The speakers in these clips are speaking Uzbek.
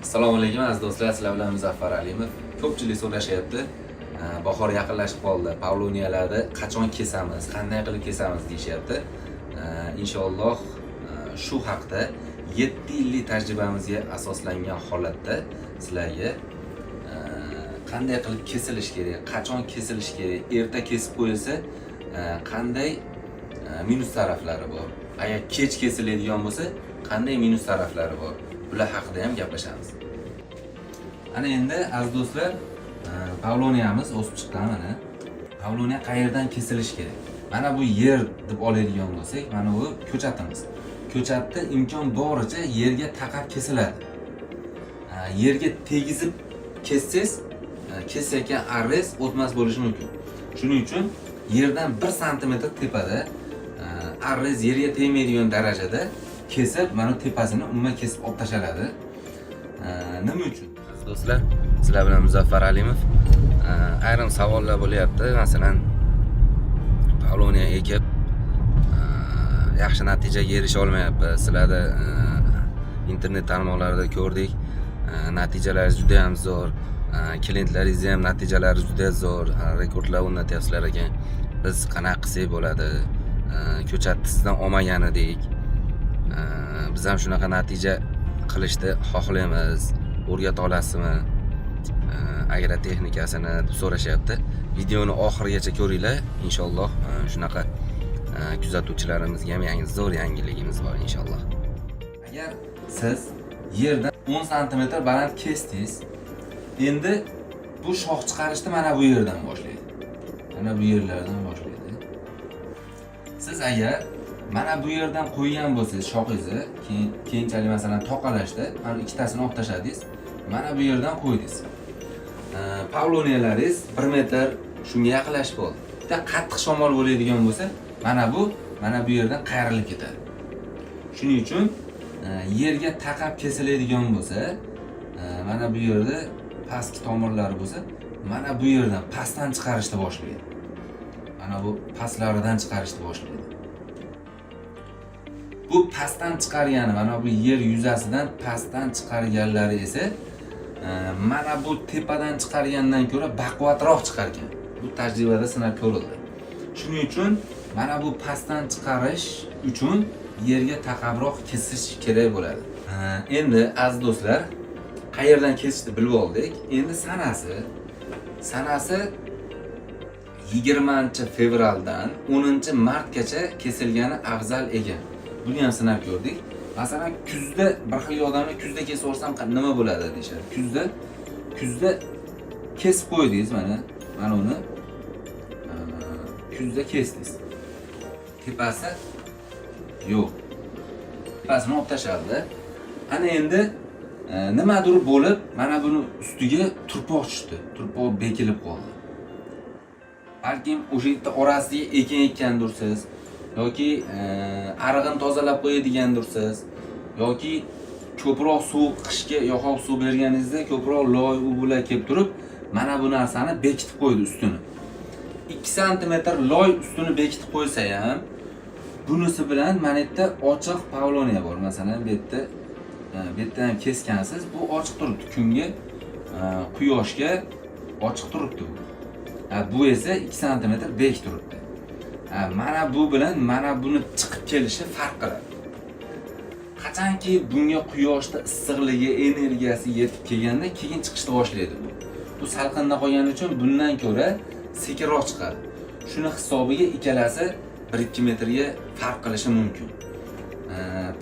Assalomu alaykum aziz do'stlar, sizlar bilan Muzaffar Alimov. Ko'pchilik so'rashyapti. Bahor yaqinlashib qoldi. Pavloniyalarni qachon kesamiz, qanday qilib kesamiz deyishyapti. Inshaalloh shu haqda 7 yillik tajribamizga asoslangan holatda sizlarga qanday qilib kesilish kerak, qachon kesilish kerak, erta kesib qo'yilsa qanday minus taraflari bor. Agar kech kesiladigan bo'lsa, qanday minus taraflari bor. Bular haqida ham gaplashamiz. Ana endi aziz do'stlar, pavloniyamiz o'sib chiqqan mana. Pavloniya qayerdan kesilishi kerak? Mana bu yer deb oladigan bo'lsak, mana bu ko'chatimiz. Ko'chatda imkon boricha yerga taqab kesiladi. Yerga tegizib kessangiz, kesayotgan arrez o'tmas bo'lishi mumkin. Shuning uchun yerdan 1 sm tepada arrez yerga tegmaydigan darajada kesib, mana tepasini umuman kesib olib tashaladi. Nima uchun? Aziz do'stlar, sizlar bilan Muzaffar Alimov. Ayrim savollar bo'lyapti. Masalan, pavloniya ekib yaxshi natijaga erisha olmayapmiz. Sizlarda internet tarmoqlarida ko'rdik. Natijalaringiz juda ham zo'r. Klientlaringiz ham natijalari juda zo'r. Rekordlar o'rnatyapsizlar ekan. Biz qanaqa qilsak bo'ladi? Ko'chatni sizdan olmagan edik. Biz ham shunaqa natija qilishni xohlaymiz. O'rgata olasizmi? Agrotexnikasini deb so'rashyapti. Videoni oxirigacha ko'ringlar. Inshaalloh shunaqa kuzatuvchilarimizga ham zo'r yangiligimiz bor inshaalloh. Agar siz yerdan 10 sm baland kesdingiz, endi bu shox chiqarishni mana bu yerdan boshlaydi. Mana bu yerlardan boshlaydi. Siz agar mana bu yerdan qo'ygan bo'lsangiz shoxingizni, keyinchalik masalan toqalashda mana ikkitasini olib tashladingiz, mana bu yerdan qo'ydingiz. Pavloniyalaringiz 1 metr shunga yaqinlashib qoldi. Bitta qattiq shamol bo'ladigan bo'lsa, mana bu yerdan qayrilib ketadi. Shuning uchun yerga taqab kesiladigan bo'lsa, mana bu yerda pastki tomirlari bo'lsa, mana bu yerdan pastdan chiqarishni boshlaydi. Mana bu pastlaridan chiqarishni boshlaydi. Bu pastdan chiqargani, mana bu yer yuzasidan pastdan chiqarganlari esa mana bu tepadan chiqargandan ko'ra baquvvatroq chiqargan. Bu tajribada sinab ko'rildi. Shuning uchun mana bu pastdan chiqarish uchun yerga taqabroq kesish kerak bo'ladi. Endi aziz do'stlar, qayerdan kesishni bilib oldik. Endi sanasi 20-fevraldan 10-martgacha kesilgani afzal ekan. Buni ham sinab ko'rdik. Masalan, kuzda bir xil odamlar kuzda kesib olsam nima bo'ladi deyshadi. Kuzda kesib qo'ydingiz mana uni. Kuzda kesdingiz. Tepasi yo'q. Tepasini olib tashladi. Ana endi nimadir bo'lib, mana buni ustiga turpoq tushdi. Turpoq bekilib qoldi. Balkim o'sha yerda orasiga ekin ekkandirsiz, yoki arig'ini tozalab qo'yadigandirsiz, yoki ko'proq suv qishga yoqib suv berganingizda ko'proq loy u bular kelib turib, mana bu narsani bekitib qo'ydi ustini. 2 sm loy ustini bekitib qo'ysa ham, bunisi bilan mana yerda ochiq pavloniya bor. Masalan, bu yerda ham kesgansiz, bu ochiq turibdi. Kunga, quyoshga ochiq turibdi bu. Bu esa 2 sm bek turibdi. Mana bu bilan mana buni chiqib kelishi farq qiladi. Qachonki bunga quyoshda issiqligi, energiyasi yetib kelganda keyin chiqishni boshlaydi bu. Bu salqinda qolgani uchun bundan ko'ra sekinroq chiqadi. Shuni hisobiga ikkalasi 1-2 metrga farq qilishi mumkin.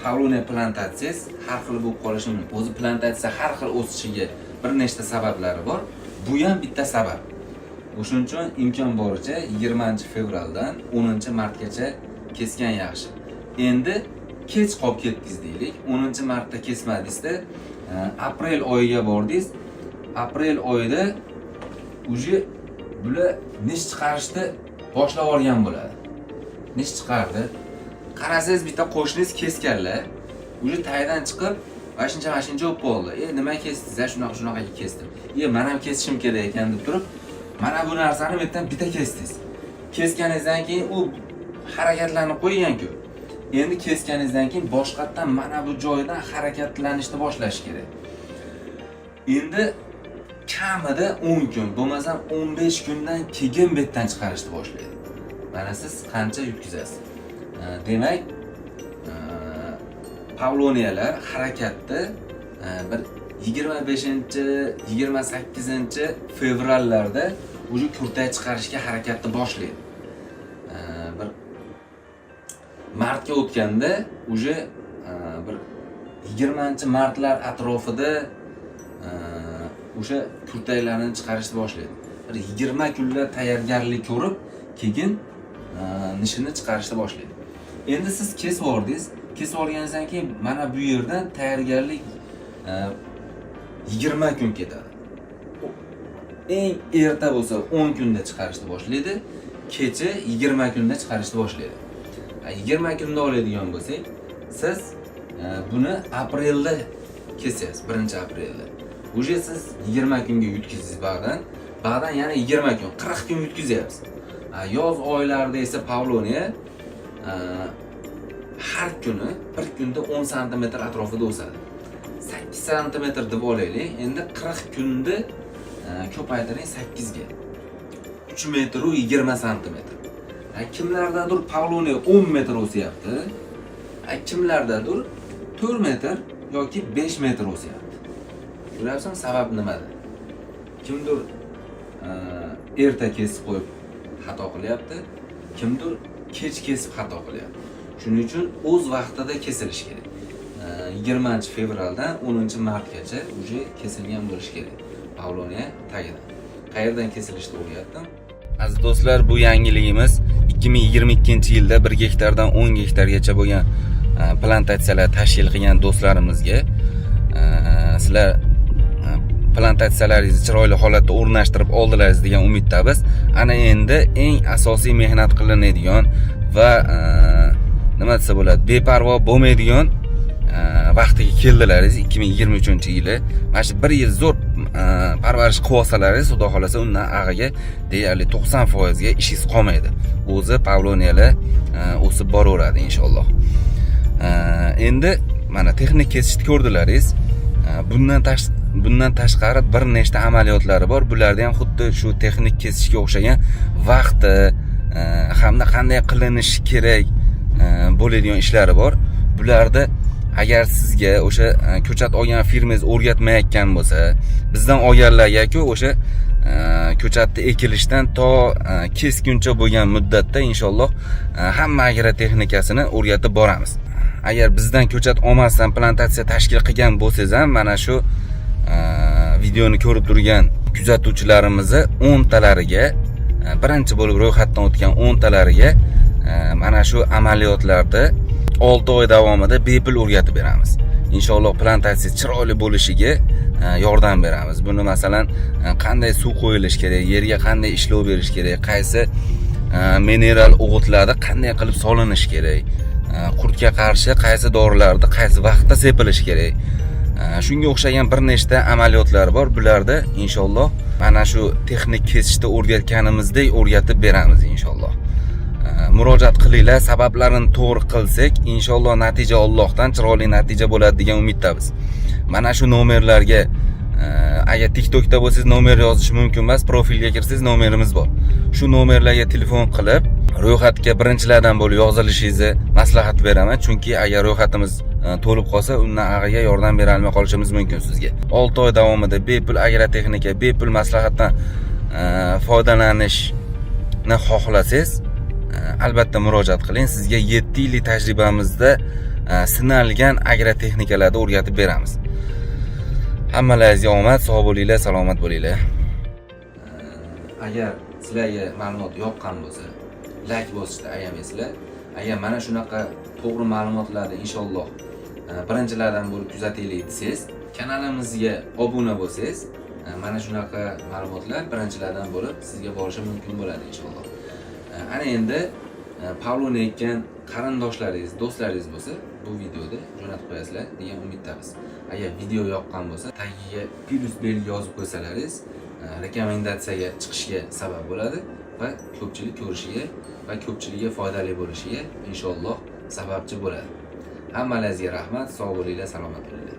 Pavloniya plantatsiyasi har xil bo'lib qolishi mumkin. O'zi plantatsiya har xil o'sishiga bir nechta sabablari bor. Bu ham bitta sabab. O'shuning uchun imkon boricha 20-fevraldan 10-martgacha kesgan yaxshi. Endi kech qolib ketdingiz deylik. 10-martda kesmadingizda, aprel oyiga bordingiz. Aprel oyida uje bular nish chiqarishni boshlab olgan bo'ladi. Nish chiqardi. Qarasangiz bitta qo'shningiz kesganlar, uje taydan chiqib, mashuncha bo'lib qoldi. Nima kesdingiz? Shunaqa kesdim. Men ham kesishim kerak ekan deb turib, mana bu narsani bu yerdan bitta kesdingiz. Kesganingizdan keyin u harakatlanib qo'ygan-ku. Endi kesganingizdan keyin boshqatdan mana bu joydan harakatlanishni boshlash kerak. Endi kamida 10 kun, bo'lmasam 15 kundan keyin betdan chiqarishni boshlaydi. Mana siz qancha yutkazasiz. Demak, Pavloniyalar harakatda bir 25-28 fevrallarda o'sha kurtak chiqarishga harakatni boshlaydi. Bir martga o'tganda o'sha bir 20-martlar atrofida o'sha kurtaklarni chiqarishni boshlaydi. Bir 20 kunlar tayyorgarlik ko'rib, keyin nishini chiqarishni boshlaydi. Endi siz kesib yordingiz. Kesib olganingizdan keyin mana bu yerdan tayyorgarlik 20 kun ketadi. Eng erta bo'lsa 10 kunda chiqarishni boshlaydi, kecha 20 kunda chiqarishni boshlaydi. 20 kunda oladigan bo'lsak, siz buni aprelda kesasiz, 1-aprelda. O'sha siz 20 kunga yutkazasiz ba'dan yana 20 kun, 40 kun yutkazyapsiz. Yoz oylarida esa Pavloniya har kuni bir kunda 10 sm atrofida o'sadi. 8 sm deb olaylik. Endi 40 kunda ko'paytiring 8 ga. 3 metr u 20 sm. Kimlardadir Pavloniya 10 metr o'syapti. Kimlardadir 4 metr yoki 5 metr o'syapti. Bilasizmi sabab nimada? Kimdir erta kesib qo'yib xato qilyapti, kimdir kech kesib xato qilyapti. Shuning uchun o'z vaqtida kesilish kerak. 20-fevraldan 10-martgacha uje kesilgan bo'lish kerak. Pavloniya tagida. Qayerdan kesilishni o'rgatdim. Aziz do'stlar, bu yangiligimiz 2022-yilda 1 gektardan 10 gektargacha bo'lgan plantatsiyalar tashkil qilgan do'stlarimizga sizlar plantatsiyalaringizni chiroyli holatda o'rnashtirib oldilaringiz degan umiddamiz. Ana endi eng asosiy mehnat qilinadigan va nima desa bo'ladi, beparvo bo'lmaydigan vaqtiga keldilaringiz 2023-yili. Mana shu 1 yil zo'r parvarish qilib olsalaringiz, xudo xolasa undan ag'iga deyarli 90% ga ishingiz qolmaydi. O'zi Pavloniyalar o'sib boraveradi inshaalloh. Endi mana texnik kesishni ko'rdilaringiz. Bundan tashqari bir nechta amaliyotlari bor. Bularda ham xuddi shu texnik kesishga o'xshagan vaqti hamda qanday qilinishi kerak bo'ladigan ishlari bor. Bularda agar sizga o'sha ko'chat olgan firmangiz o'rgatmayotgan bo'lsa, bizdan olganlarga-ku o'sha ko'chatni ekilishdan to kesguncha bo'lgan muddatda inshaalloh hamma agrotexnikasini o'rgatib boramiz. Agar bizdan ko'chat olmasdan plantatsiya tashkil qilgan bo'lsangiz ham, mana shu videoni ko'rib turgan kuzatuvchilarimizni 10 talariga, birinchi bo'lib ro'yxatdan o'tgan 10 talariga mana shu amaliyotlarda 6 oy davomida bepul o'rgatib beramiz. Inshaalloh plantatsiya chiroyli bo'lishiga yordam beramiz. Buni masalan qanday suv qo'yilish kerak, yerga qanday ishlov berish kerak, qaysi mineral o'g'itlarda qanday qilib solinish kerak, qurtga qarshi qaysi dorilarni qaysi vaqtda sepilish kerak. Shunga o'xshagan bir nechta amaliyotlar bor. Bularda inshaalloh mana shu texnik kesishda o'rgatganimizdek o'rgatib beramiz inshaalloh. Murojaat qilinglar, sabablarini to'g'ri qilsak, inshaalloh natija Allohdan chiroyli natija bo'ladi degan umiddamiz. Mana shu nomerlarga agar TikTokda bo'lsangiz nomer yozish mumkin emas, profilga kirsangiz nomerimiz bor. Shu nomerlarga telefon qilib, ro'yxatga birinchilardan bo'lib yozilishingizni maslahat beraman, chunki agar ro'yxatimiz to'lib qolsa, undan ag'iga yordam bera olmay qolishimiz mumkin sizga. 6 oy davomida bepul agrotexnika, bepul maslahatdan foydalanishni xohlasangiz, albatta murojaat qiling. Sizga 7 yillik tajribamizda sinalgan agrotexnikalarni o'rgatib beramiz. Hammalaringizga omad, sog' bo'linglar, salomat bo'linglar. Agar sizlarga ma'lumot yoqqan bo'lsa, like bosishni ayamaysizlar. Agar mana shunaqa to'g'ri ma'lumotlarni inshaalloh birinchilardan bo'lib kuzataylik desangiz, kanalimizga obuna bo'lsangiz, mana shunaqa ma'lumotlar birinchilardan bo'lib sizga borishi mumkin bo'ladi inshaalloh. Ana endi Pavloniya ekkan qarindoshlaringiz, do'stlaringiz bo'lsa, bu videoda jo'natib qo'yasizlar degan umiddamiz. Agar video yoqqan bo'lsa, tagiga plus belgi yozib qo'ysalaringiz, rekomendatsiyaga chiqishga sabab bo'ladi va ko'pchilik ko'rishiga va ko'pchilikga foydali bo'lishiga inshaalloh sababchi bo'ladi. Hammalaringizga rahmat, sog' bo'linglar, salomat bo'linglar.